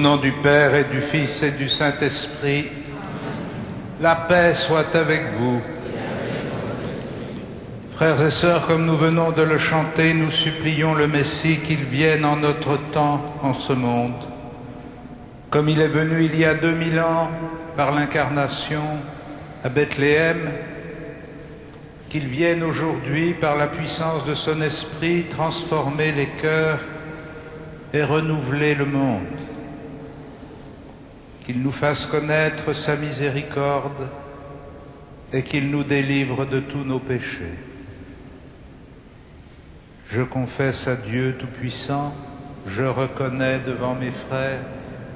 nom du Père et du Fils et du Saint-Esprit, la paix soit avec vous. Frères et sœurs, comme nous venons de le chanter, nous supplions le Messie qu'il vienne en notre temps, en ce monde. Comme il est venu il y a 2000 ans par l'incarnation à Bethléem, qu'il vienne aujourd'hui par la puissance de son esprit transformer les cœurs et renouveler le monde. Qu'il nous fasse connaître sa miséricorde et qu'il nous délivre de tous nos péchés. Je confesse à Dieu Tout-Puissant, je reconnais devant mes frères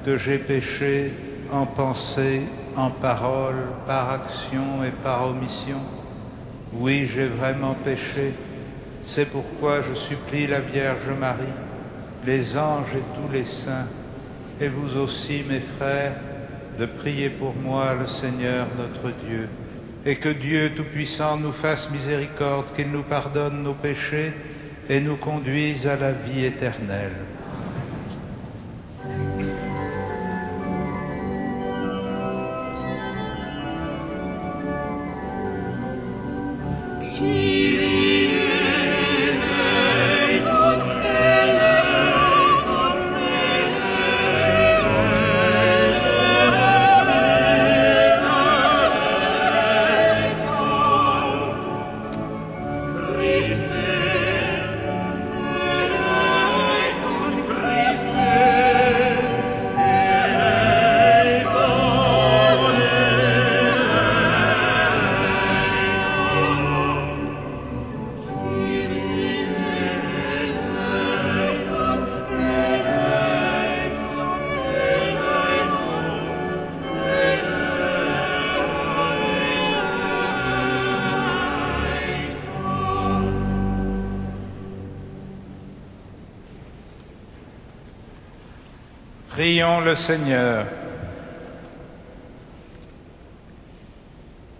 que j'ai péché en pensée, en parole, par action et par omission. Oui, j'ai vraiment péché. C'est pourquoi je supplie la Vierge Marie, les anges et tous les saints, et vous aussi, mes frères, de prier pour moi le Seigneur notre Dieu, et que Dieu Tout-Puissant nous fasse miséricorde, qu'il nous pardonne nos péchés et nous conduise à la vie éternelle. Prions le Seigneur.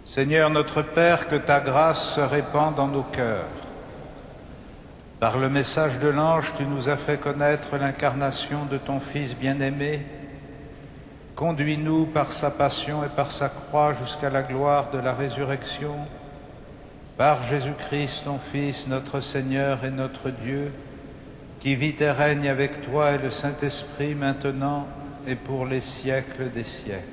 Seigneur notre Père, que ta grâce se répande dans nos cœurs. Par le message de l'ange, tu nous as fait connaître l'incarnation de ton Fils bien-aimé. Conduis-nous par sa passion et par sa croix jusqu'à la gloire de la résurrection. Par Jésus-Christ, ton Fils, notre Seigneur et notre Dieu, qui vit et règne avec toi et le Saint-Esprit maintenant et pour les siècles des siècles.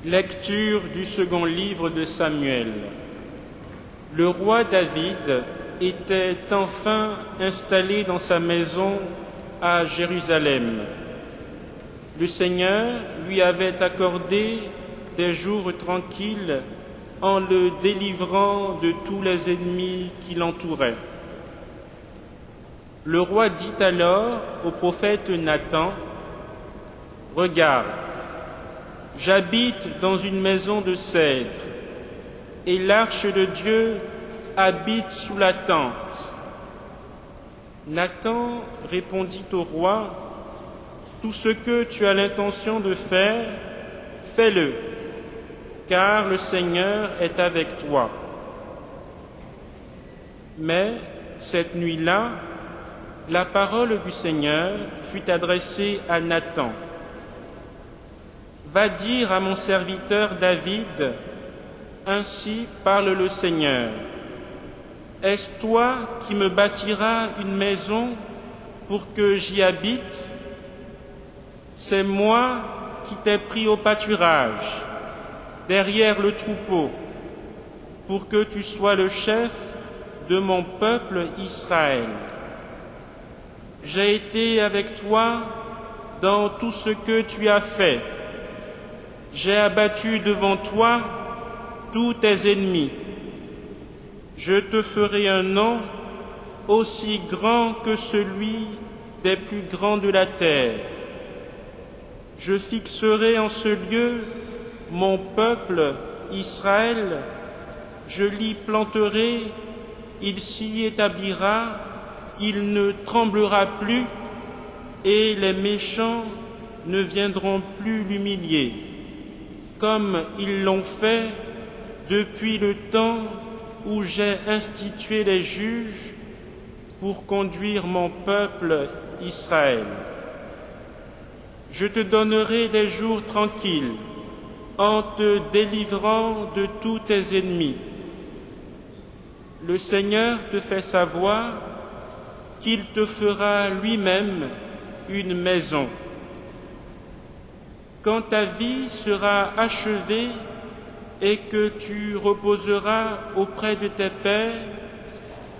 Lecture du second livre de Samuel. Le roi David était enfin installé dans sa maison à Jérusalem. Le Seigneur lui avait accordé des jours tranquilles en le délivrant de tous les ennemis qui l'entouraient. Le roi dit alors au prophète Nathan, « Regarde, j'habite dans une maison de cèdre, et l'arche de Dieu habite sous la tente. » Nathan répondit au roi, « Tout ce que tu as l'intention de faire, fais-le, car le Seigneur est avec toi. » Mais cette nuit-là, la parole du Seigneur fut adressée à Nathan. « Va dire à mon serviteur David, ainsi parle le Seigneur. Est-ce toi qui me bâtiras une maison pour que j'y habite? C'est moi qui t'ai pris au pâturage, derrière le troupeau, pour que tu sois le chef de mon peuple Israël. J'ai été avec toi dans tout ce que tu as fait. J'ai abattu devant toi tous tes ennemis. Je te ferai un nom aussi grand que celui des plus grands de la terre. Je fixerai en ce lieu mon peuple Israël, je l'y planterai, il s'y établira, il ne tremblera plus, et les méchants ne viendront plus l'humilier, comme ils l'ont fait depuis le temps où j'ai institué les juges pour conduire mon peuple Israël. Je te donnerai des jours tranquilles en te délivrant de tous tes ennemis. Le Seigneur te fait savoir qu'il te fera lui-même une maison. Quand ta vie sera achevée et que tu reposeras auprès de tes pères,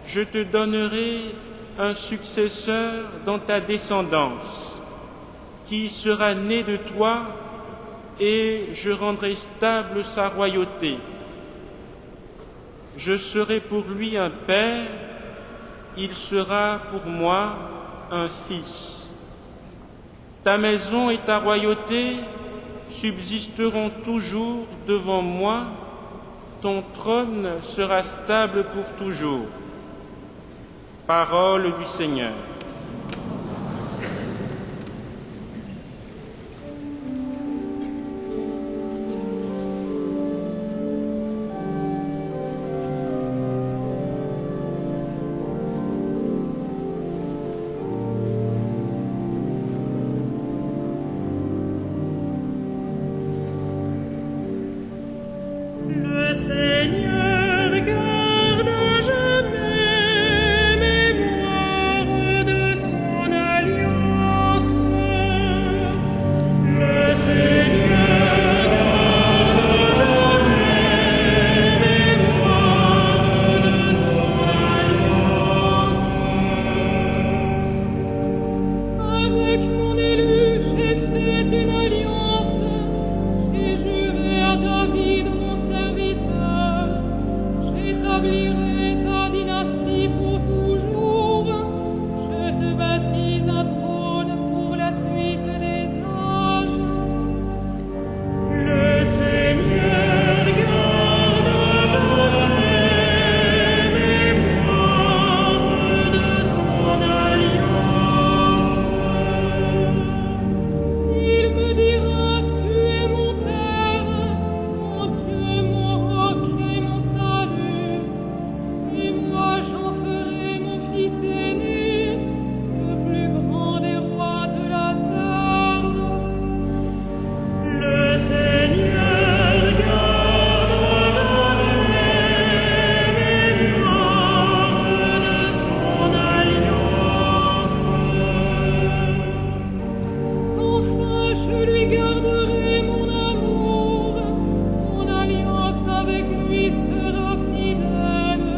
je te donnerai un successeur dans ta descendance, qui sera né de toi, et je rendrai stable sa royauté. Je serai pour lui un père, il sera pour moi un fils. Ta maison et ta royauté subsisteront toujours devant moi, ton trône sera stable pour toujours. Parole du Seigneur. Le Seigneur garde à jamais mémoire de son alliance. Le Seigneur garde à jamais mémoire de son alliance. Avec mon élu, j'ai fait une alliance. J'ai juré à David, mon serviteur, j'établirai ta dynastie pour toujours. Je te baptise un trône pour la suite des âges. Le Seigneur garde à jamais mémoire de son alliance. Il me dira, tu es mon Père, mon Dieu, mon roc et mon salut. Et moi j'en ferai mon fils aîné, le plus grand des rois de la terre. Le Seigneur garde à jamais mémoire de son alliance. Sans fin, je lui garderai mon amour, mon alliance avec lui sera fidèle.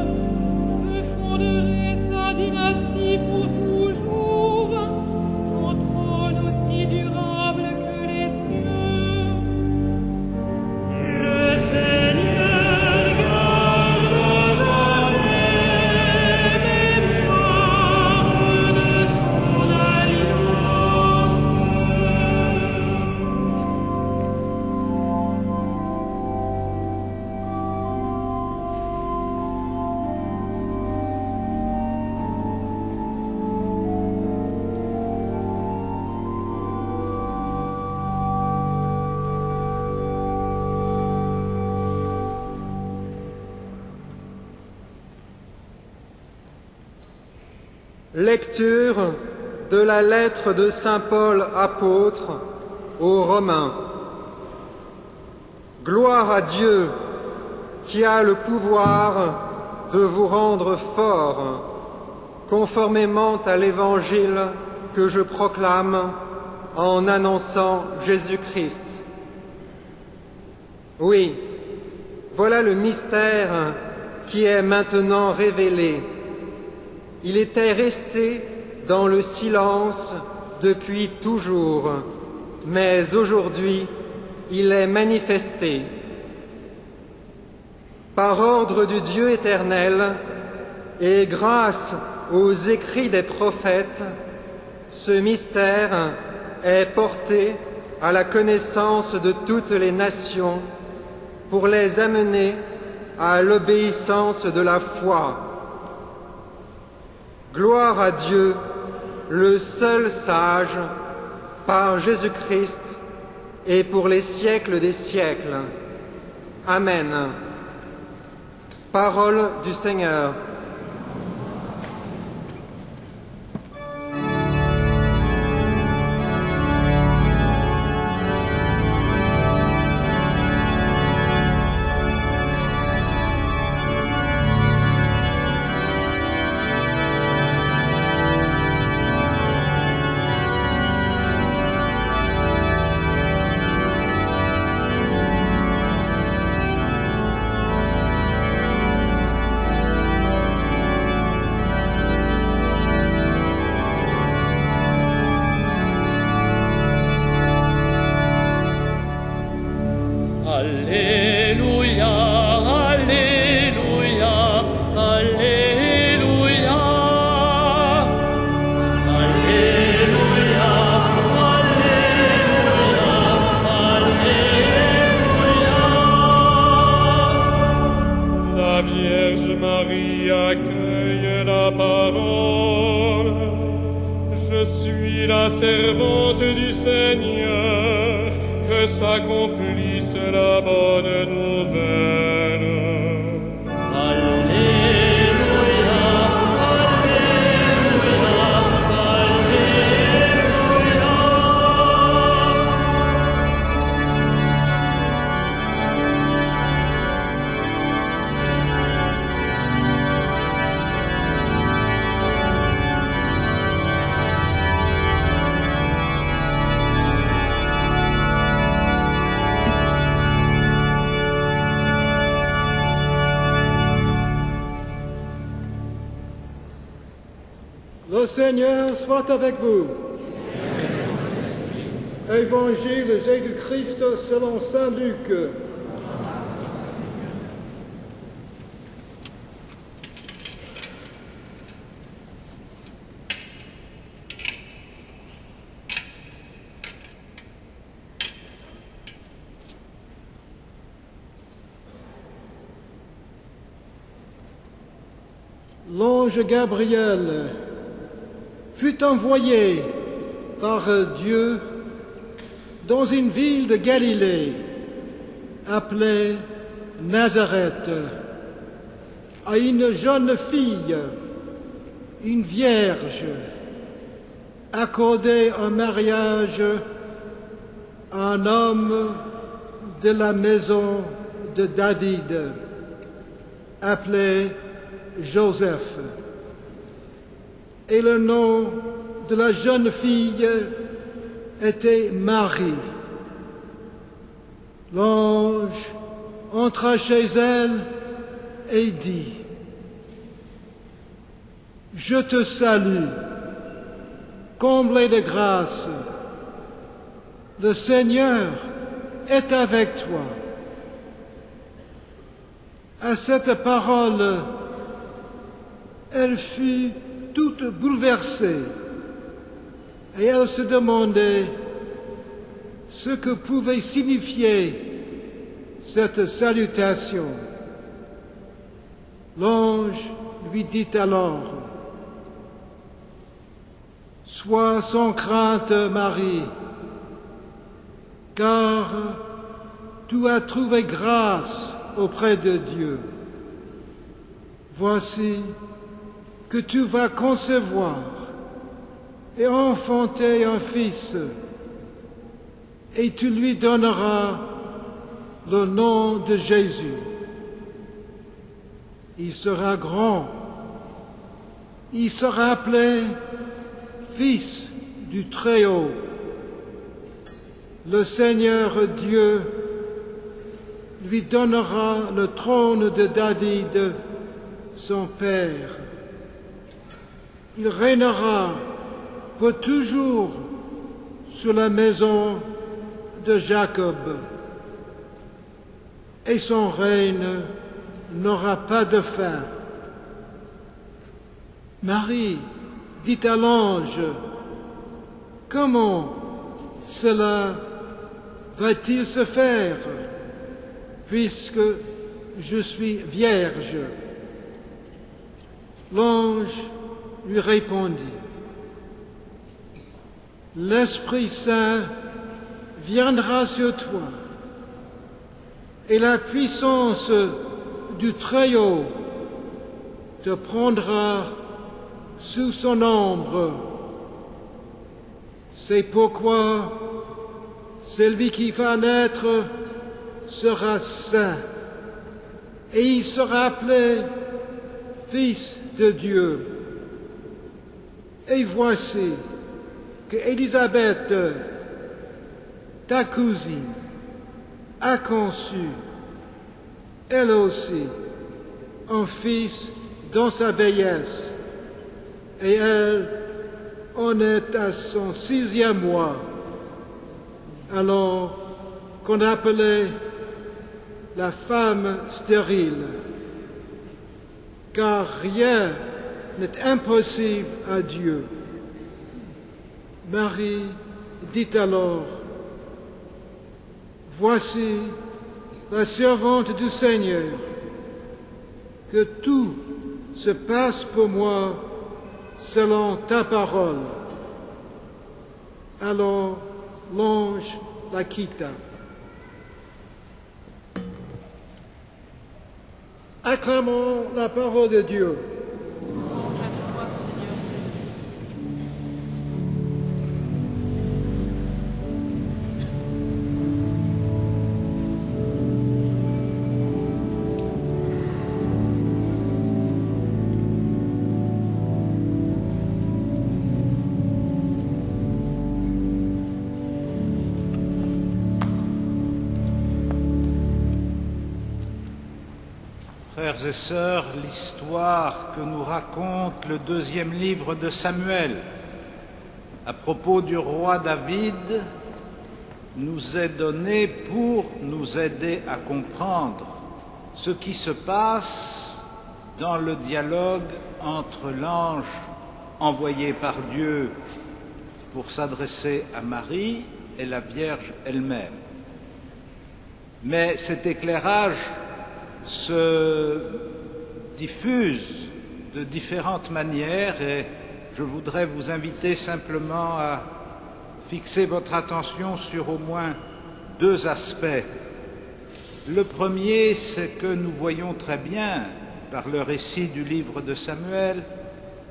Je fonderai sa dynastie pour toujours, son trône aussi durable que les cieux. Le Seigneur garde à jamais mémoire de son alliance. Lecture de la lettre de saint Paul apôtre aux Romains. Gloire à Dieu qui a le pouvoir de vous rendre forts, conformément à l'évangile que je proclame en annonçant Jésus-Christ. Oui, voilà le mystère qui est maintenant révélé. Il était resté dans le silence depuis toujours, mais aujourd'hui, il est manifesté. Par ordre du Dieu éternel et grâce aux écrits des prophètes, ce mystère est porté à la connaissance de toutes les nations, pour les amener à l'obéissance de la foi. Gloire à Dieu, le seul sage, par Jésus-Christ, et pour les siècles des siècles. Amen. Parole du Seigneur. S'accomplisse la bonne nouvelle. Alléluia, Alléluia, Alléluia. Le Seigneur soit avec vous. Évangile de Jésus-Christ selon saint Luc. L'ange Gabriel fut envoyé par Dieu dans une ville de Galilée appelée Nazareth à une jeune fille, une vierge, accordée en mariage à un homme de la maison de David, appelé Joseph. Et le nom de la jeune fille était Marie. L'ange entra chez elle et dit: « Je te salue, comblée de grâce, le Seigneur est avec toi. » À cette parole, elle fut toute bouleversée et elle se demandait ce que pouvait signifier cette salutation. L'ange lui dit alors: « Sois sans crainte, Marie, car tu as trouvé grâce auprès de Dieu. Voici que tu vas concevoir et enfanter un fils, et tu lui donneras le nom de Jésus. Il sera grand, il sera appelé Fils du Très-Haut. Le Seigneur Dieu lui donnera le trône de David, son père. Il régnera pour toujours sur la maison de Jacob, et son règne n'aura pas de fin. » Marie dit à l'ange: « Comment cela va-t-il se faire, puisque je suis vierge? L'ange lui répondit, l'Esprit Saint viendra sur toi, et la puissance du Très-Haut te prendra sous son ombre. C'est pourquoi celui qui va naître sera saint, et il sera appelé Fils de Dieu. Et voici que Élisabeth, ta cousine, a conçu, elle aussi, un fils dans sa vieillesse, et elle en est à son 6e mois, alors qu'on appelait la femme stérile, car rien n'est impossible à Dieu. Marie dit alors, voici la servante du Seigneur, que tout se passe pour moi selon ta parole. Alors l'ange la quitta. Acclamons la parole de Dieu. Frères et sœurs, l'histoire que nous raconte le 2e livre de Samuel à propos du roi David nous est donnée pour nous aider à comprendre ce qui se passe dans le dialogue entre l'ange envoyé par Dieu pour s'adresser à Marie et la Vierge elle-même. Mais cet éclairage se diffuse de différentes manières et je voudrais vous inviter simplement à fixer votre attention sur au moins 2 aspects. Le premier, c'est que nous voyons très bien, par le récit du livre de Samuel,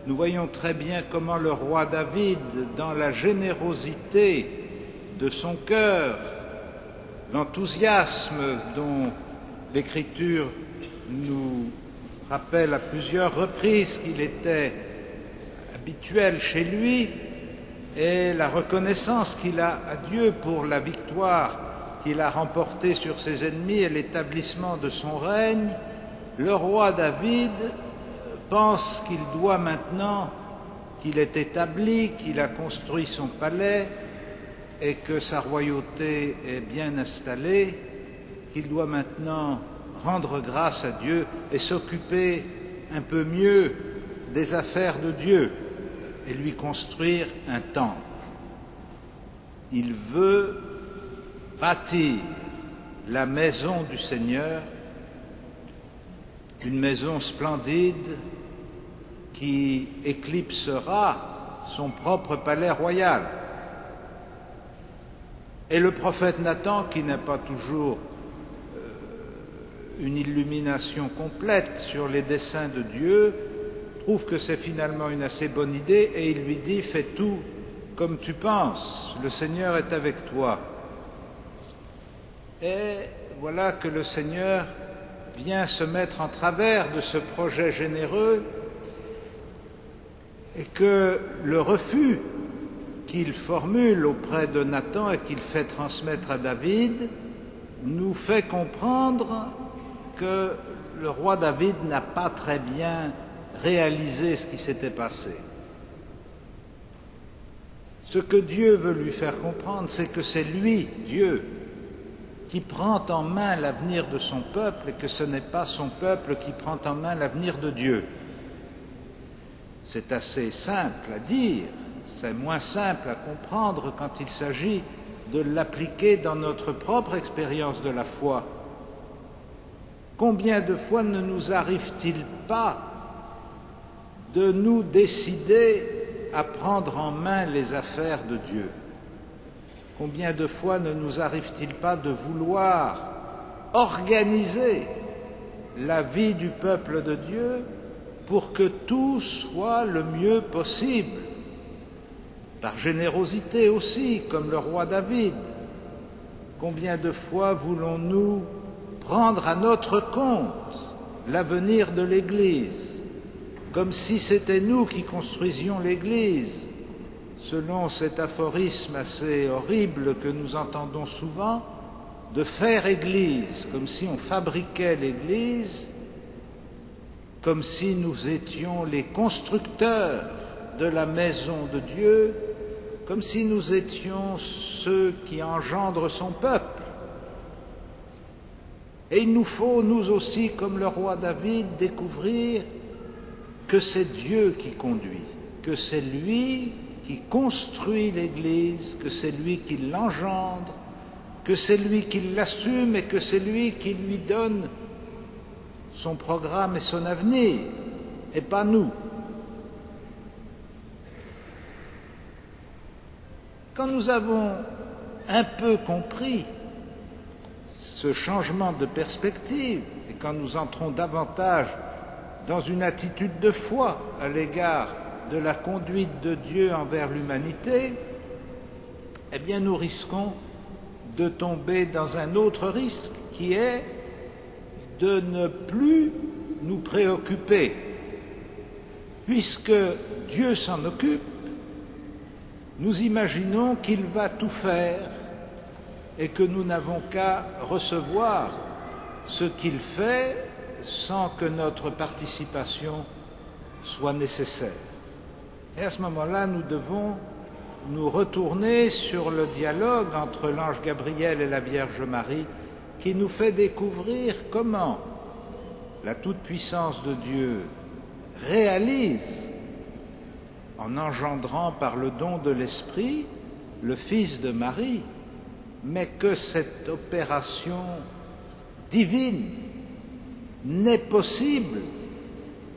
nous voyons très bien comment le roi David, dans la générosité de son cœur, l'enthousiasme dont l'Écriture nous rappelle à plusieurs reprises qu'il était habituel chez lui, et la reconnaissance qu'il a à Dieu pour la victoire qu'il a remportée sur ses ennemis et l'établissement de son règne, le roi David pense qu'il doit maintenant, qu'il est établi, qu'il a construit son palais et que sa royauté est bien installée, qu'il doit maintenant rendre grâce à Dieu et s'occuper un peu mieux des affaires de Dieu et lui construire un temple. Il veut bâtir la maison du Seigneur, une maison splendide qui éclipsera son propre palais royal. Et le prophète Nathan, qui n'a pas toujours une illumination complète sur les desseins de Dieu, trouve que c'est finalement une assez bonne idée et il lui dit « Fais tout comme tu penses, le Seigneur est avec toi ». Et voilà que le Seigneur vient se mettre en travers de ce projet généreux et que le refus qu'il formule auprès de Nathan et qu'il fait transmettre à David nous fait comprendre que le roi David n'a pas très bien réalisé ce qui s'était passé. Ce que Dieu veut lui faire comprendre, c'est que c'est lui, Dieu, qui prend en main l'avenir de son peuple et que ce n'est pas son peuple qui prend en main l'avenir de Dieu. C'est assez simple à dire, c'est moins simple à comprendre quand il s'agit de l'appliquer dans notre propre expérience de la foi. Combien de fois ne nous arrive-t-il pas de nous décider à prendre en main les affaires de Dieu? Combien de fois ne nous arrive-t-il pas de vouloir organiser la vie du peuple de Dieu pour que tout soit le mieux possible, par générosité aussi, comme le roi David? Combien de fois voulons-nous prendre à notre compte l'avenir de l'Église, comme si c'était nous qui construisions l'Église, selon cet aphorisme assez horrible que nous entendons souvent, de faire Église, comme si on fabriquait l'Église, comme si nous étions les constructeurs de la maison de Dieu, comme si nous étions ceux qui engendrent son peuple. Et il nous faut, nous aussi, comme le roi David, découvrir que c'est Dieu qui conduit, que c'est lui qui construit l'Église, que c'est lui qui l'engendre, que c'est lui qui l'assume et que c'est lui qui lui donne son programme et son avenir, et pas nous. Quand nous avons un peu compris ce changement de perspective, et quand nous entrons davantage dans une attitude de foi à l'égard de la conduite de Dieu envers l'humanité, eh bien nous risquons de tomber dans un autre risque qui est de ne plus nous préoccuper. Puisque Dieu s'en occupe, nous imaginons qu'il va tout faire et que nous n'avons qu'à recevoir ce qu'il fait sans que notre participation soit nécessaire. Et à ce moment-là, nous devons nous retourner sur le dialogue entre l'ange Gabriel et la Vierge Marie qui nous fait découvrir comment la toute-puissance de Dieu réalise, en engendrant par le don de l'Esprit le Fils de Marie, mais que cette opération divine n'est possible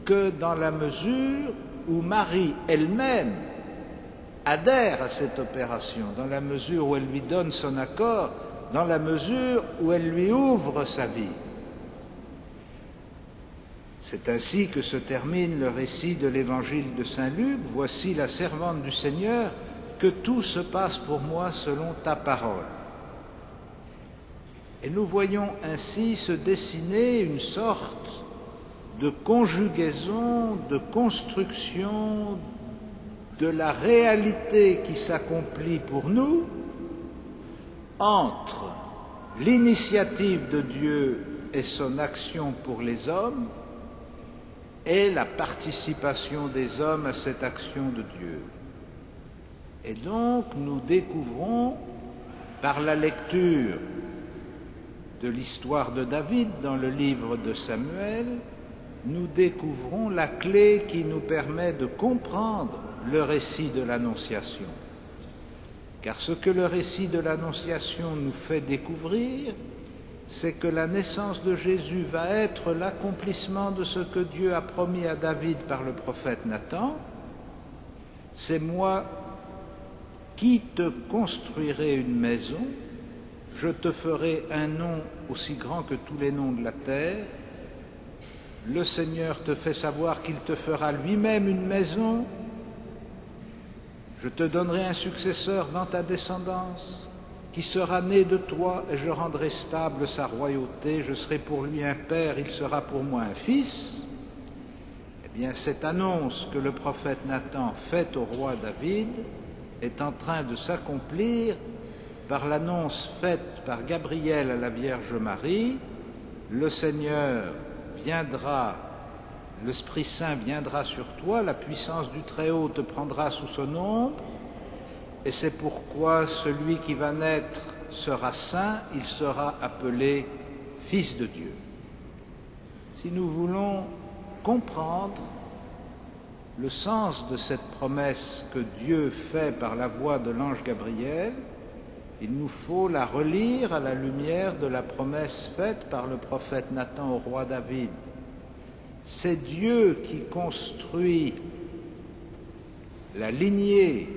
que dans la mesure où Marie elle-même adhère à cette opération, dans la mesure où elle lui donne son accord, dans la mesure où elle lui ouvre sa vie. C'est ainsi que se termine le récit de l'évangile de Saint Luc. Voici la servante du Seigneur, que tout se passe pour moi selon ta parole. Et nous voyons ainsi se dessiner une sorte de conjugaison, de construction de la réalité qui s'accomplit pour nous entre l'initiative de Dieu et son action pour les hommes et la participation des hommes à cette action de Dieu. Et donc nous découvrons, par la lecture de l'histoire de David dans le livre de Samuel, nous découvrons la clé qui nous permet de comprendre le récit de l'Annonciation. Car ce que le récit de l'Annonciation nous fait découvrir, c'est que la naissance de Jésus va être l'accomplissement de ce que Dieu a promis à David par le prophète Nathan. C'est moi qui te construirai une maison, je te ferai un nom aussi grand que tous les noms de la terre. Le Seigneur te fait savoir qu'il te fera lui-même une maison. Je te donnerai un successeur dans ta descendance, qui sera né de toi, et je rendrai stable sa royauté. Je serai pour lui un père, il sera pour moi un fils. Eh bien, cette annonce que le prophète Nathan fait au roi David est en train de s'accomplir par l'annonce faite par Gabriel à la Vierge Marie. Le Seigneur viendra, l'Esprit Saint viendra sur toi, la puissance du Très-Haut te prendra sous son ombre, et c'est pourquoi celui qui va naître sera saint, il sera appelé Fils de Dieu. Si nous voulons comprendre le sens de cette promesse que Dieu fait par la voix de l'ange Gabriel, il nous faut la relire à la lumière de la promesse faite par le prophète Nathan au roi David. C'est Dieu qui construit la lignée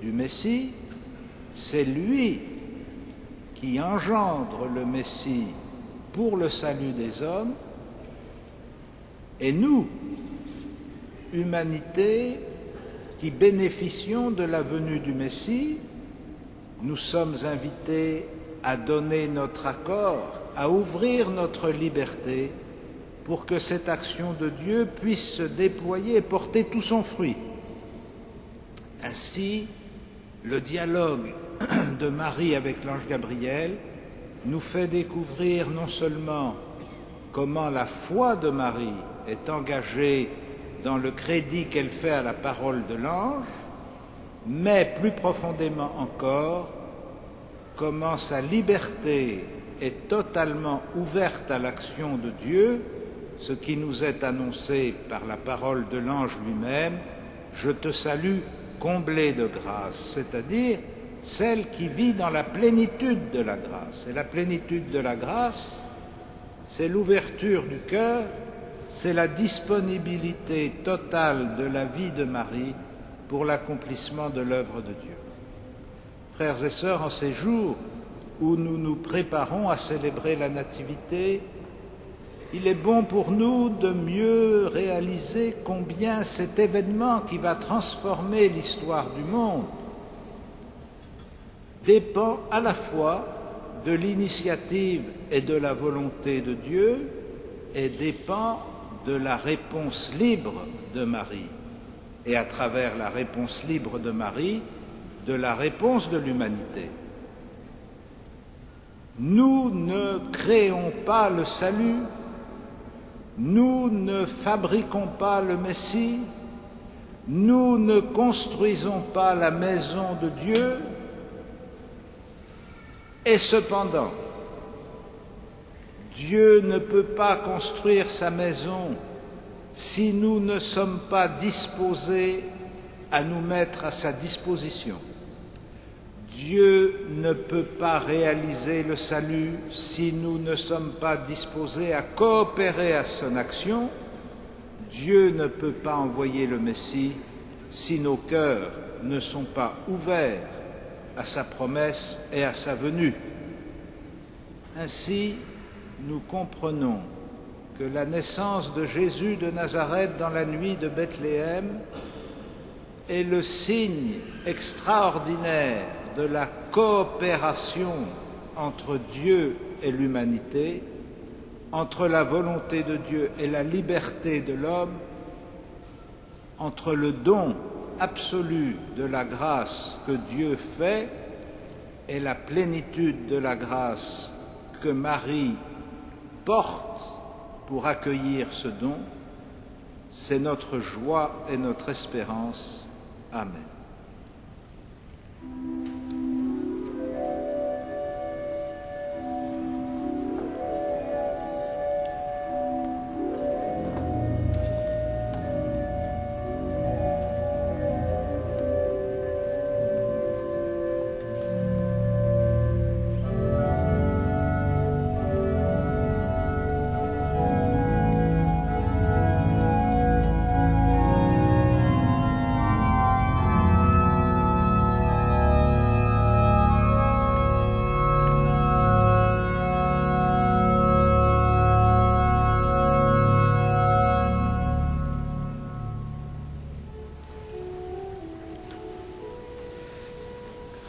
du Messie, c'est lui qui engendre le Messie pour le salut des hommes, et nous, humanité qui bénéficions de la venue du Messie, nous sommes invités à donner notre accord, à ouvrir notre liberté pour que cette action de Dieu puisse se déployer et porter tout son fruit. Ainsi, le dialogue de Marie avec l'ange Gabriel nous fait découvrir non seulement comment la foi de Marie est engagée dans le crédit qu'elle fait à la parole de l'ange, mais plus profondément encore, comment sa liberté est totalement ouverte à l'action de Dieu, ce qui nous est annoncé par la parole de l'ange lui-même, « Je te salue, comblée de grâce », c'est-à-dire celle qui vit dans la plénitude de la grâce. Et la plénitude de la grâce, c'est l'ouverture du cœur, c'est la disponibilité totale de la vie de Marie pour l'accomplissement de l'œuvre de Dieu. Frères et sœurs, en ces jours où nous nous préparons à célébrer la Nativité, il est bon pour nous de mieux réaliser combien cet événement qui va transformer l'histoire du monde dépend à la fois de l'initiative et de la volonté de Dieu et dépend de la réponse libre de Marie. Et à travers la réponse libre de Marie, de la réponse de l'humanité. Nous ne créons pas le salut, nous ne fabriquons pas le Messie, nous ne construisons pas la maison de Dieu, et cependant, Dieu ne peut pas construire sa maison si nous ne sommes pas disposés à nous mettre à sa disposition. Dieu ne peut pas réaliser le salut si nous ne sommes pas disposés à coopérer à son action. Dieu ne peut pas envoyer le Messie si nos cœurs ne sont pas ouverts à sa promesse et à sa venue. Ainsi, nous comprenons que la naissance de Jésus de Nazareth dans la nuit de Bethléem est le signe extraordinaire de la coopération entre Dieu et l'humanité, entre la volonté de Dieu et la liberté de l'homme, entre le don absolu de la grâce que Dieu fait et la plénitude de la grâce que Marie porte pour accueillir ce don. C'est notre joie et notre espérance. Amen.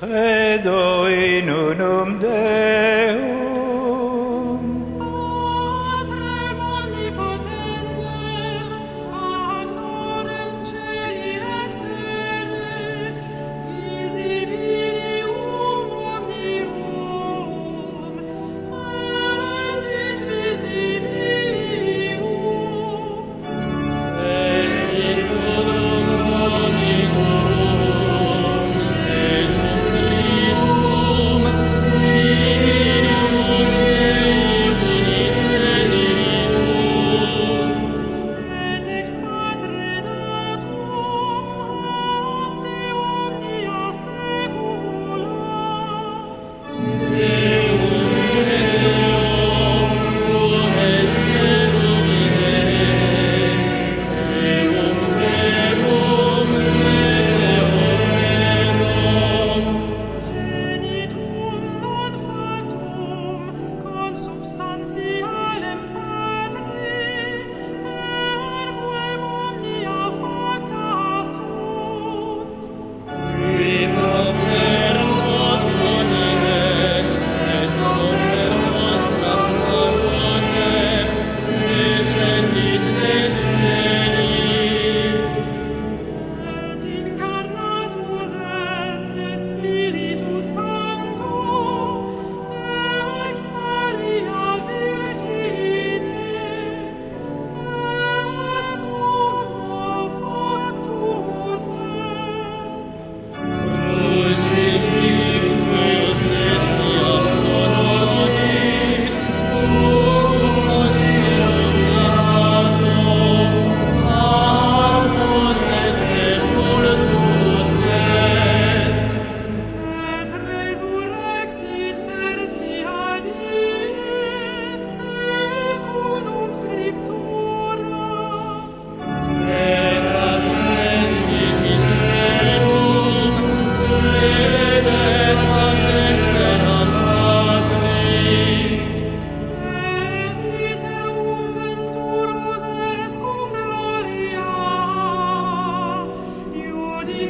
Credo in unum Deum, Patrem omnipotenter, Factorem celi et terrae, visibilium omnium, et invisibilium, et circum omnicum, et Christum, Qui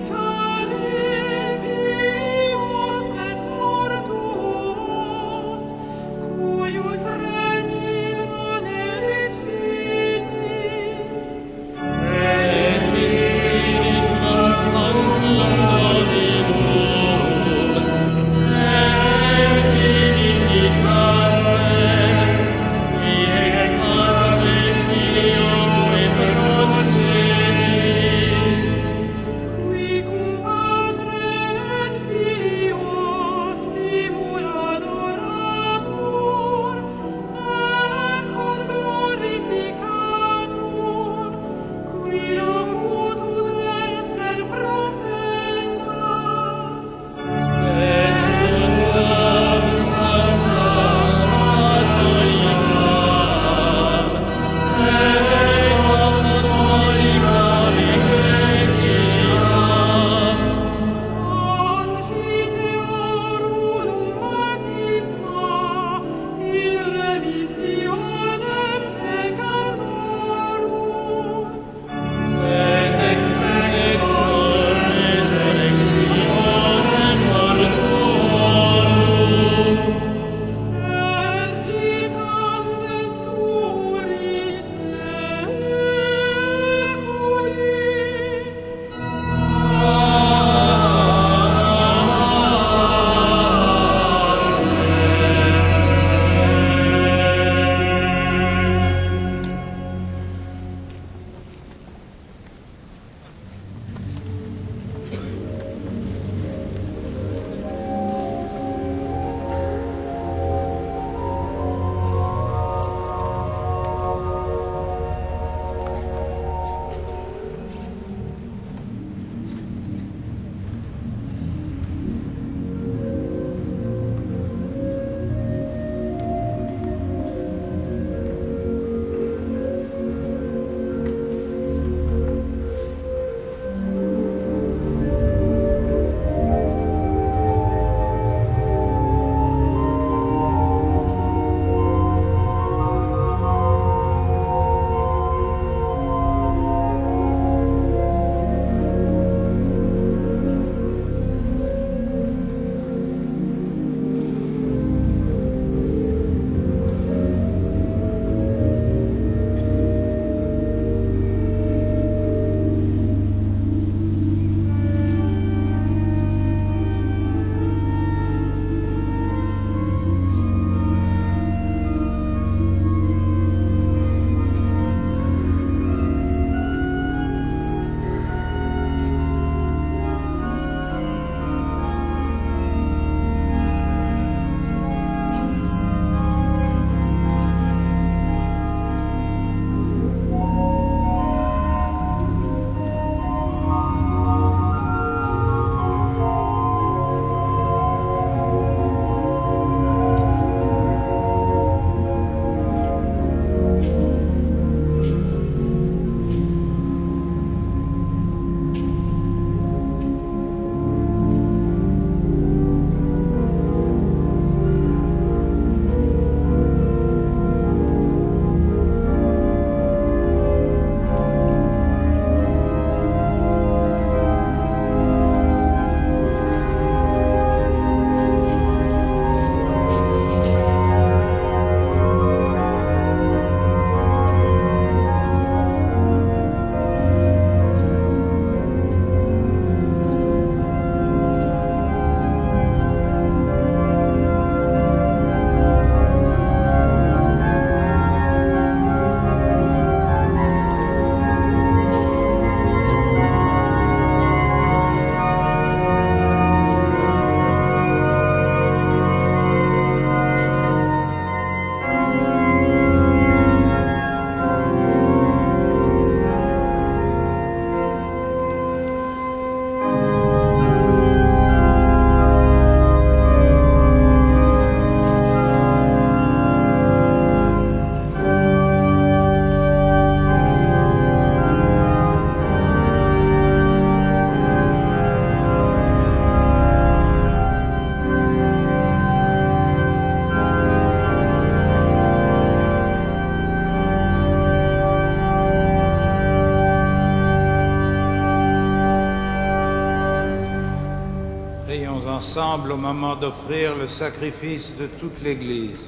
ensemble au moment d'offrir le sacrifice de toute l'Église.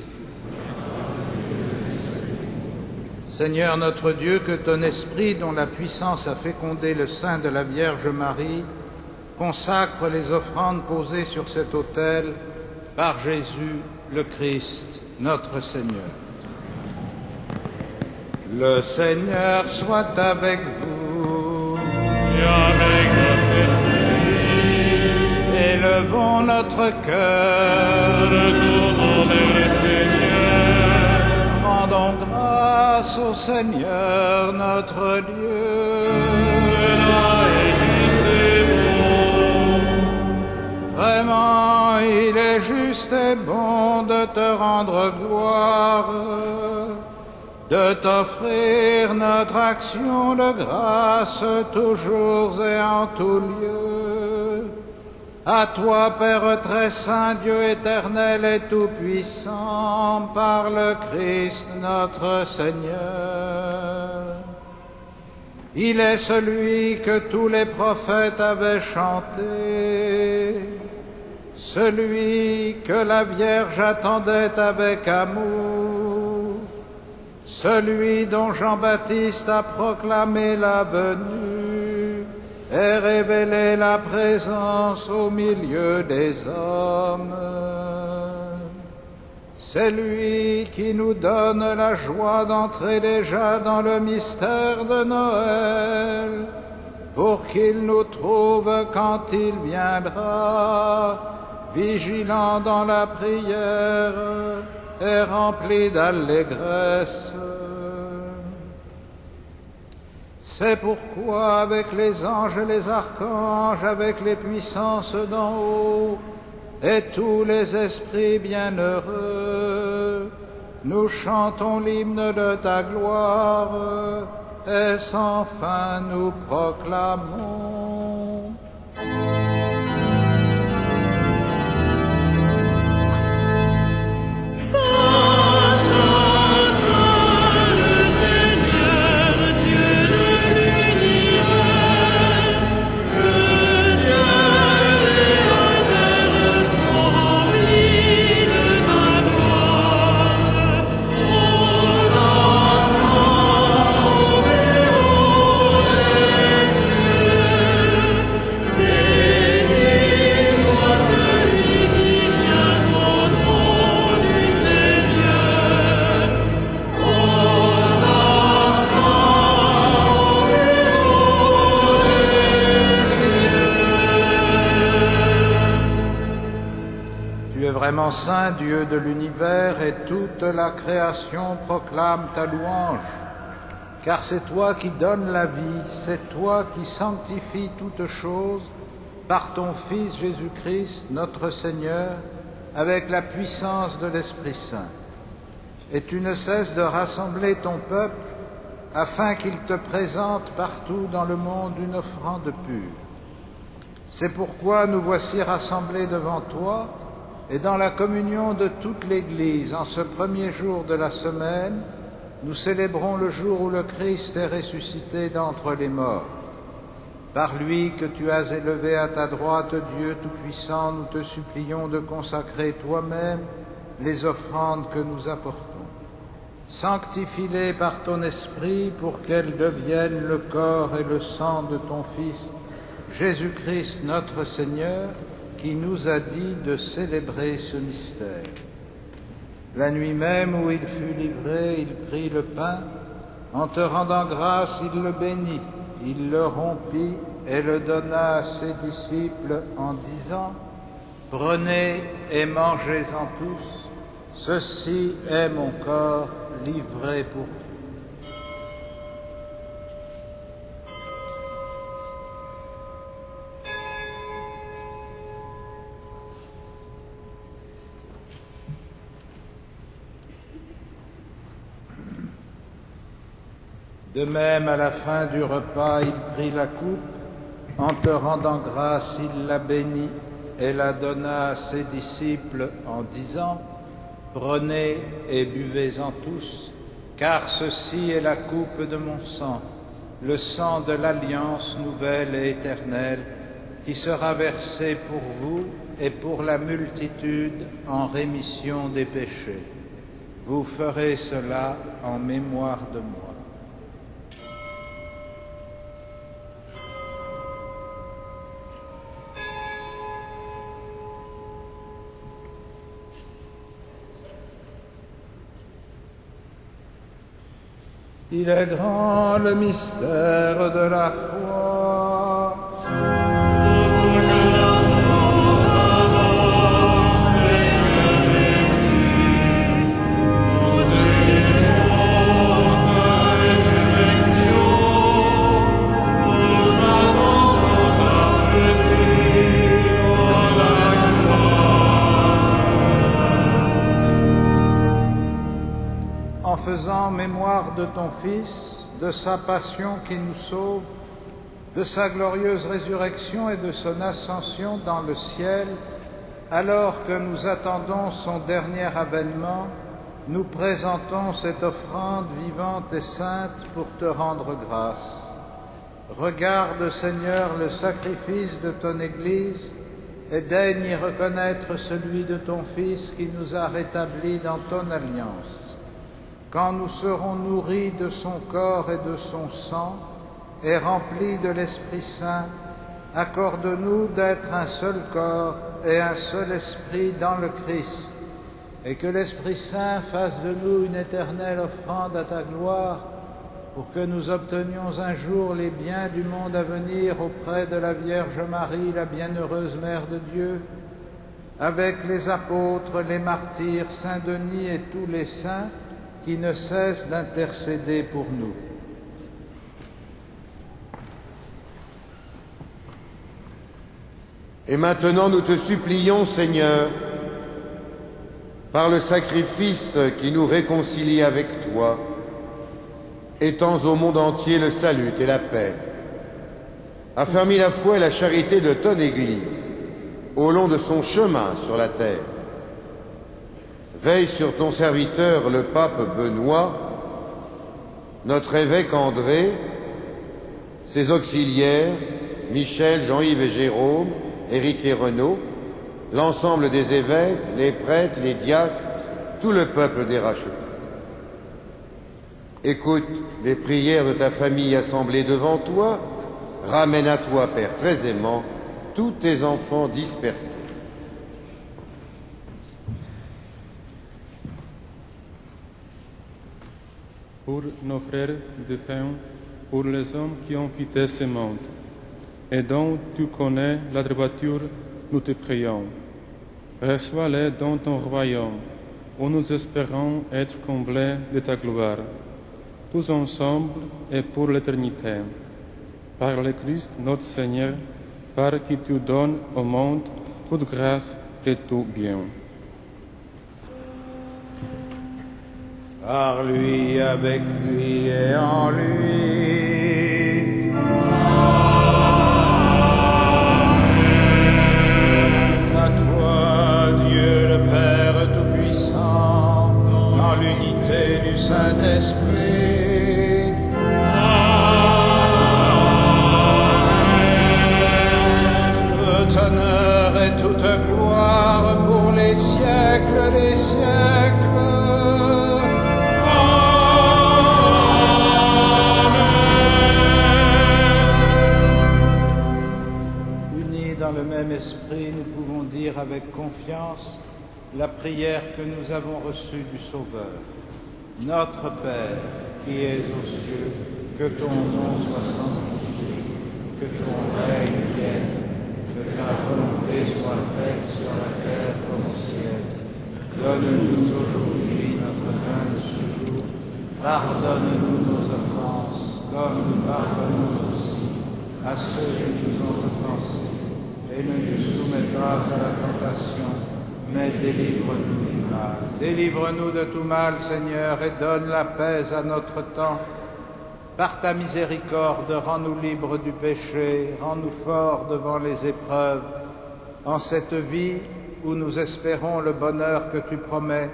Seigneur notre Dieu, que ton esprit, dont la puissance a fécondé le sein de la Vierge Marie, consacre les offrandes posées sur cet autel par Jésus le Christ, notre Seigneur. Le Seigneur soit avec vous. Et avec votre esprit. Élevons notre cœur. Retournons vers le Seigneur. Rendons grâce au Seigneur notre Dieu. Cela est juste et bon. Vraiment, il est juste et bon de te rendre gloire, de t'offrir notre action de grâce toujours et en tout lieu. À toi, Père très saint, Dieu éternel et tout-puissant, par le Christ notre Seigneur. Il est celui que tous les prophètes avaient chanté, celui que la Vierge attendait avec amour, celui dont Jean-Baptiste a proclamé la venue et révélé la présence au milieu des hommes. C'est lui qui nous donne la joie d'entrer déjà dans le mystère de Noël, pour qu'il nous trouve quand il viendra, vigilant dans la prière et rempli d'allégresse. C'est pourquoi, avec les anges et les archanges, avec les puissances d'en haut, et tous les esprits bienheureux, nous chantons l'hymne de ta gloire, et sans fin nous proclamons. Saint Dieu de l'univers, et toute la création proclame ta louange, car c'est toi qui donnes la vie, c'est toi qui sanctifies toutes choses par ton Fils Jésus-Christ, notre Seigneur, avec la puissance de l'Esprit Saint. Et tu ne cesses de rassembler ton peuple afin qu'il te présente partout dans le monde une offrande pure. C'est pourquoi nous voici rassemblés devant toi, et dans la communion de toute l'Église, en ce premier jour de la semaine, nous célébrons le jour où le Christ est ressuscité d'entre les morts. Par lui que tu as élevé à ta droite, Dieu Tout-Puissant, nous te supplions de consacrer toi-même les offrandes que nous apportons. Sanctifie-les par ton Esprit pour qu'elles deviennent le corps et le sang de ton Fils, Jésus-Christ notre Seigneur, qui nous a dit de célébrer ce mystère. La nuit même où il fut livré, il prit le pain. En te rendant grâce, il le bénit. Il le rompit et le donna à ses disciples en disant : « Prenez et mangez-en tous. Ceci est mon corps livré pour vous. » De même, à la fin du repas, il prit la coupe. En te rendant grâce, il la bénit et la donna à ses disciples en disant : « Prenez et buvez-en tous, car ceci est la coupe de mon sang, le sang de l'alliance nouvelle et éternelle, qui sera versé pour vous et pour la multitude en rémission des péchés. Vous ferez cela en mémoire de moi. Il est grand le mystère de la foi. En faisant mémoire de ton Fils, de sa passion qui nous sauve, de sa glorieuse résurrection et de son ascension dans le ciel, alors que nous attendons son dernier avènement, nous présentons cette offrande vivante et sainte pour te rendre grâce. Regarde, Seigneur, le sacrifice de ton Église et daigne y reconnaître celui de ton Fils qui nous a rétablis dans ton alliance. Quand nous serons nourris de son corps et de son sang et remplis de l'Esprit Saint, accorde-nous d'être un seul corps et un seul esprit dans le Christ, et que l'Esprit Saint fasse de nous une éternelle offrande à ta gloire, pour que nous obtenions un jour les biens du monde à venir auprès de la Vierge Marie, la bienheureuse Mère de Dieu, avec les apôtres, les martyrs, Saint Denis et tous les saints, qui ne cesse d'intercéder pour nous. Et maintenant nous te supplions, Seigneur, par le sacrifice qui nous réconcilie avec toi, étends au monde entier le salut et la paix. Affermis la foi et la charité de ton Église au long de son chemin sur la terre. Veille sur ton serviteur, le pape Benoît, notre évêque André, ses auxiliaires, Michel, Jean-Yves et Jérôme, Éric et Renaud, l'ensemble des évêques, les prêtres, les diacres, tout le peuple des rachetés. Écoute les prières de ta famille assemblée devant toi, ramène à toi, Père très aimant, tous tes enfants dispersés. Pour nos frères défunts, pour les hommes qui ont quitté ce monde, et dont tu connais la droiture, nous te prions. Reçois-les dans ton royaume, où nous espérons être comblés de ta gloire, tous ensemble et pour l'éternité. Par le Christ notre Seigneur, par qui tu donnes au monde toute grâce et tout bien. Par lui, avec lui et en lui. À toi, Dieu le Père Tout-Puissant, dans l'unité du Saint-Esprit. Tout honneur et toute gloire pour les siècles des siècles. Esprit, nous pouvons dire avec confiance la prière que nous avons reçue du Sauveur. Notre Père, qui es aux cieux, que ton nom soit sanctifié, que ton règne vienne, que ta volonté soit faite sur la terre comme au ciel. Donne-nous aujourd'hui notre pain de ce jour. Pardonne-nous nos offenses, comme nous pardonnons aussi à ceux qui nous ont offensés. Et ne nous soumets pas à la tentation, mais délivre-nous du mal. Délivre-nous de tout mal, Seigneur, et donne la paix à notre temps. Par ta miséricorde, rends-nous libres du péché, rends-nous forts devant les épreuves, en cette vie où nous espérons le bonheur que tu promets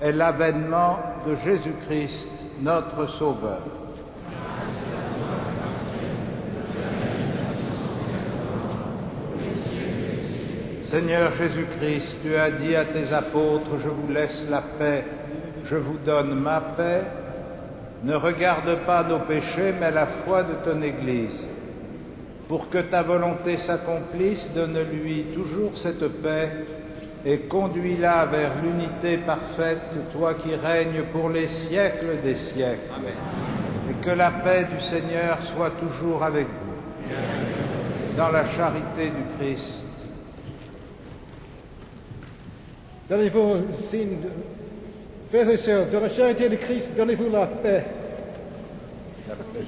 et l'avènement de Jésus-Christ, notre Sauveur. Seigneur Jésus-Christ, tu as dit à tes apôtres, je vous laisse la paix, je vous donne ma paix. Ne regarde pas nos péchés, mais la foi de ton Église. Pour que ta volonté s'accomplisse, donne-lui toujours cette paix et conduis-la vers l'unité parfaite, toi qui règnes pour les siècles des siècles. Amen. Et que la paix du Seigneur soit toujours avec vous. Dans la charité du Christ. Donnez-vous signe, frères et sœurs, dans la charité du Christ, donnez-vous la paix. La paix.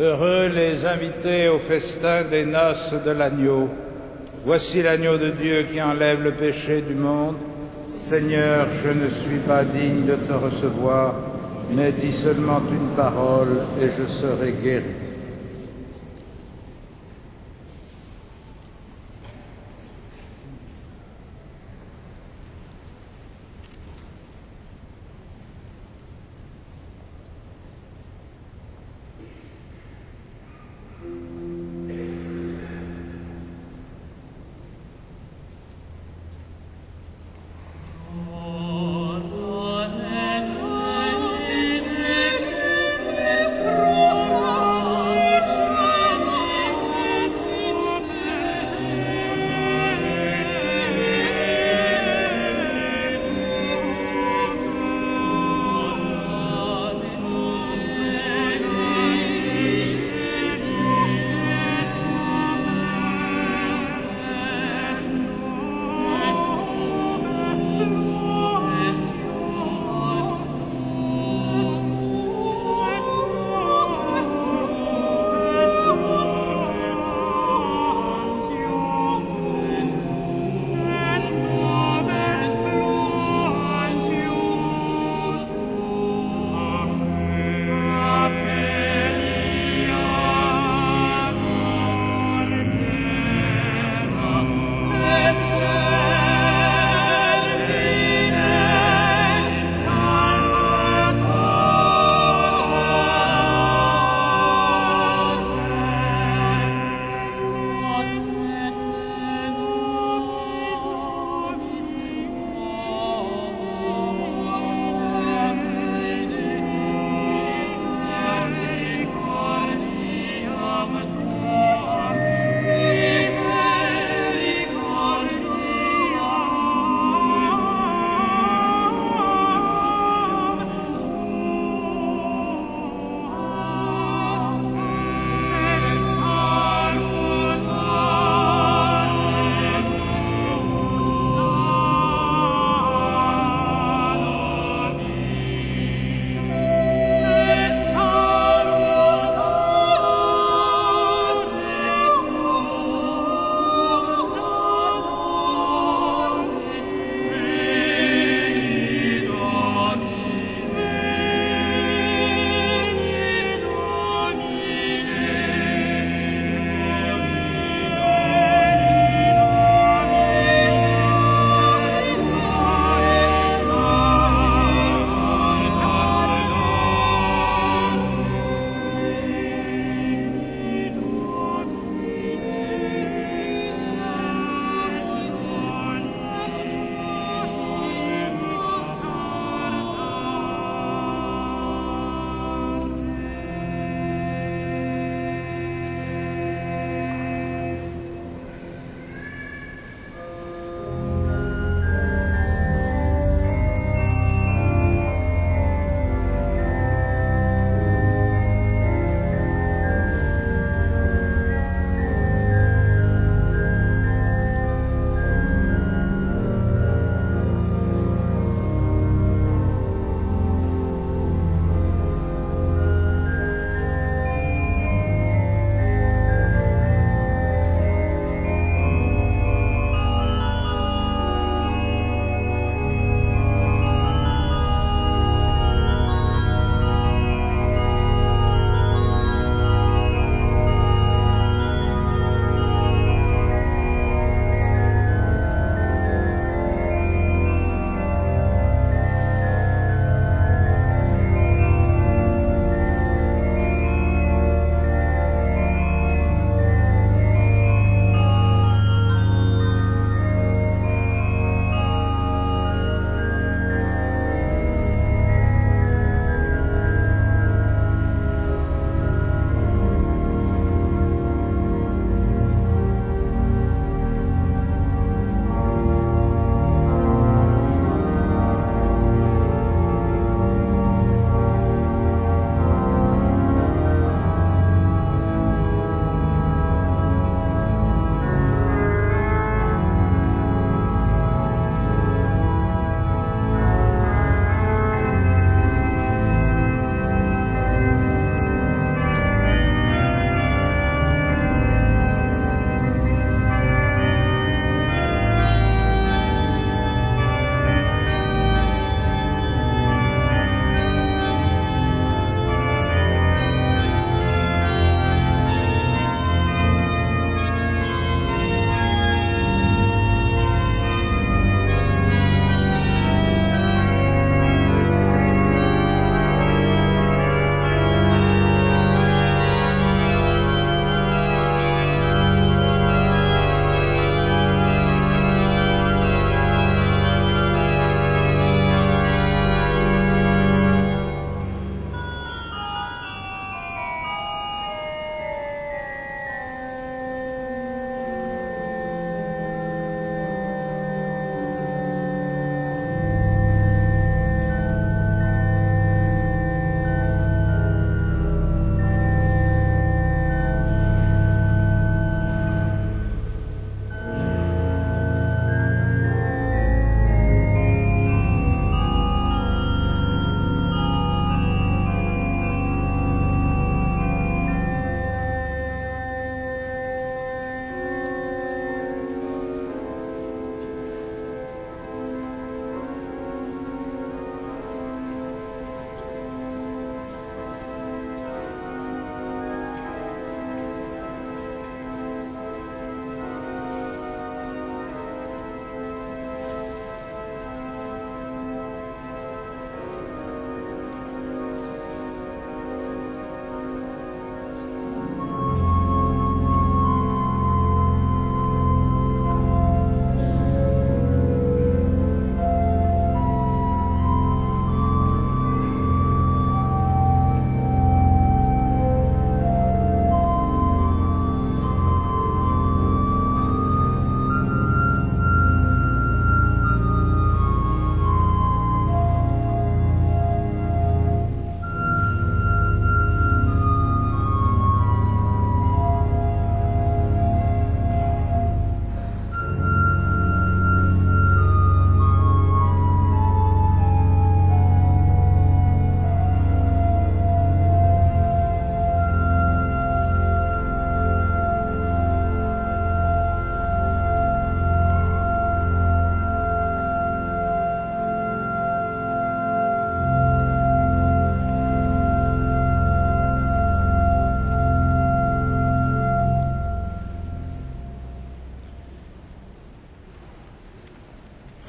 Heureux les invités au festin des noces de l'agneau. Voici l'agneau de Dieu qui enlève le péché du monde. Seigneur, je ne suis pas digne de te recevoir, mais dis seulement une parole et je serai guéri. Oh,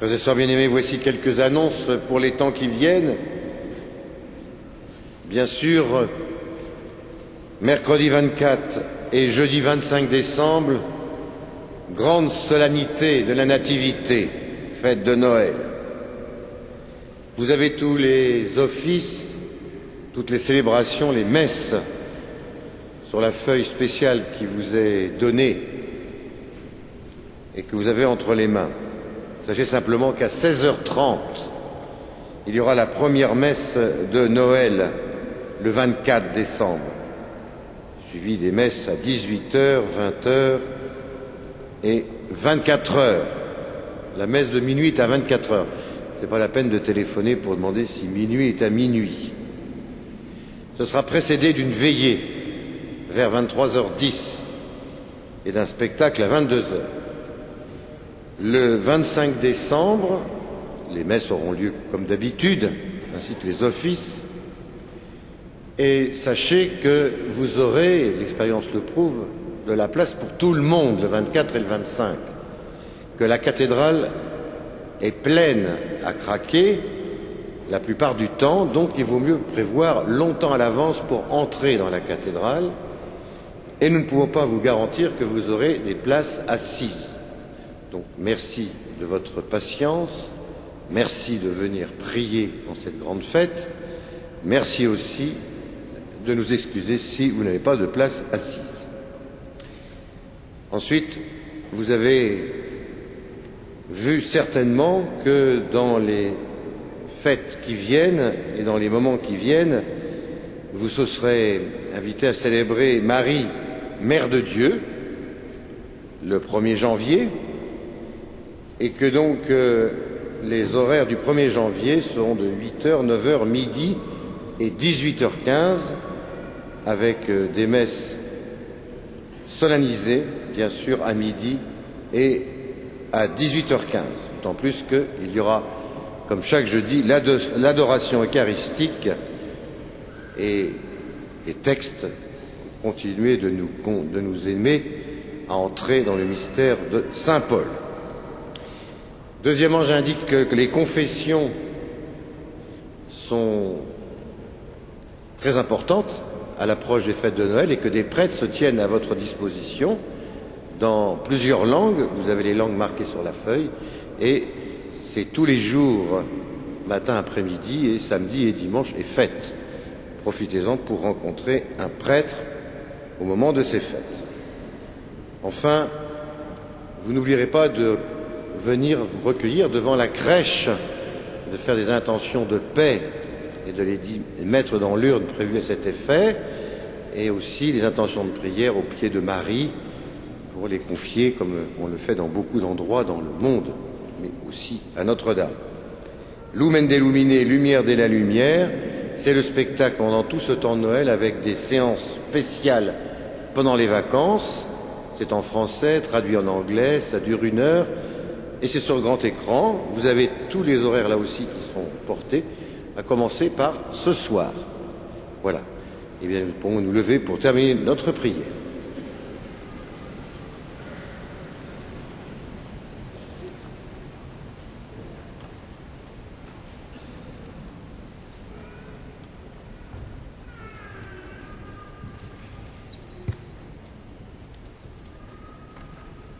Frères et sœurs bien-aimés, voici quelques annonces pour les temps qui viennent. Bien sûr, mercredi 24 et jeudi 25 décembre, grande solennité de la Nativité, fête de Noël. Vous avez tous les offices, toutes les célébrations, les messes sur la feuille spéciale qui vous est donnée et que vous avez entre les mains. Sachez simplement qu'à 16h30, il y aura la première messe de Noël le 24 décembre, suivie des messes à 18h, 20h et 24h. La messe de minuit est à 24h. Ce n'est pas la peine de téléphoner pour demander si minuit est à minuit. Ce sera précédé d'une veillée vers 23h10 et d'un spectacle à 22h. Le 25 décembre, les messes auront lieu comme d'habitude, ainsi que les offices. Et sachez que vous aurez, l'expérience le prouve, de la place pour tout le monde le 24 et le 25. Que la cathédrale est pleine à craquer la plupart du temps, donc il vaut mieux prévoir longtemps à l'avance pour entrer dans la cathédrale. Et nous ne pouvons pas vous garantir que vous aurez des places assises. Donc merci de votre patience, merci de venir prier dans cette grande fête, merci aussi de nous excuser si vous n'avez pas de place assise. Ensuite, vous avez vu certainement que dans les fêtes qui viennent et dans les moments qui viennent, vous serez invités à célébrer Marie, Mère de Dieu, le 1er janvier, et que donc les horaires du 1er janvier seront de 8h, 9h, midi et 18h15, avec des messes solennisées, bien sûr, à midi et à 18h15. D'autant plus qu'il y aura, comme chaque jeudi, l'adoration eucharistique et les textes pour continuer de nous aimer à entrer dans le mystère de Saint Paul. Deuxièmement, j'indique que les confessions sont très importantes à l'approche des fêtes de Noël et que des prêtres se tiennent à votre disposition dans plusieurs langues. Vous avez les langues marquées sur la feuille et c'est tous les jours, matin, après-midi et samedi et dimanche et fête. Profitez-en pour rencontrer un prêtre au moment de ces fêtes. Enfin, vous n'oublierez pas de venir vous recueillir devant la crèche, de faire des intentions de paix et de les mettre dans l'urne prévue à cet effet, et aussi des intentions de prière au pied de Marie pour les confier, comme on le fait dans beaucoup d'endroits dans le monde, mais aussi à Notre-Dame. Lumen de Lumine, lumière de la lumière, c'est le spectacle pendant tout ce temps de Noël avec des séances spéciales pendant les vacances. C'est en français, traduit en anglais, ça dure 1 heure. Et c'est sur grand écran. Vous avez tous les horaires là aussi qui sont portés, à commencer par ce soir. Voilà. Eh bien, nous pourrons nous lever pour terminer notre prière.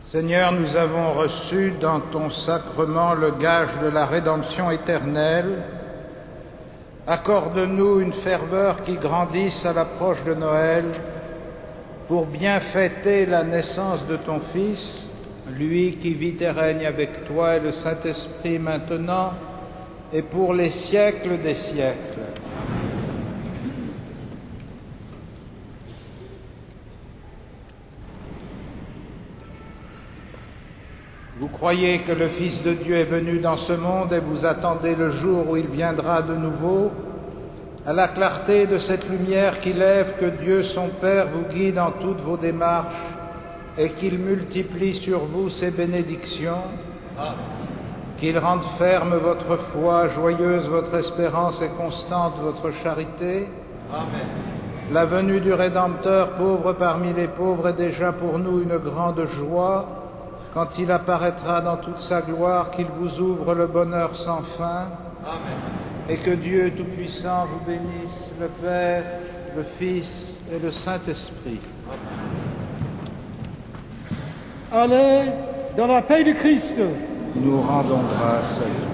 Seigneur, nous avons reçu dans ton sacrement le gage de la rédemption éternelle. Accorde-nous une ferveur qui grandisse à l'approche de Noël pour bien fêter la naissance de ton Fils, lui qui vit et règne avec toi et le Saint-Esprit maintenant et pour les siècles des siècles. Vous croyez que le Fils de Dieu est venu dans ce monde et vous attendez le jour où il viendra de nouveau. À la clarté de cette lumière qui lève, que Dieu son Père vous guide dans toutes vos démarches et qu'il multiplie sur vous ses bénédictions. Amen. Qu'il rende ferme votre foi, joyeuse votre espérance et constante votre charité. Amen. La venue du Rédempteur, pauvre parmi les pauvres, est déjà pour nous une grande joie. quand il apparaîtra dans toute sa gloire, qu'il vous ouvre le bonheur sans fin. Amen. Et que Dieu Tout-Puissant vous bénisse, le Père, le Fils et le Saint-Esprit. Allez dans la paix du Christ. Nous rendons grâce à Dieu.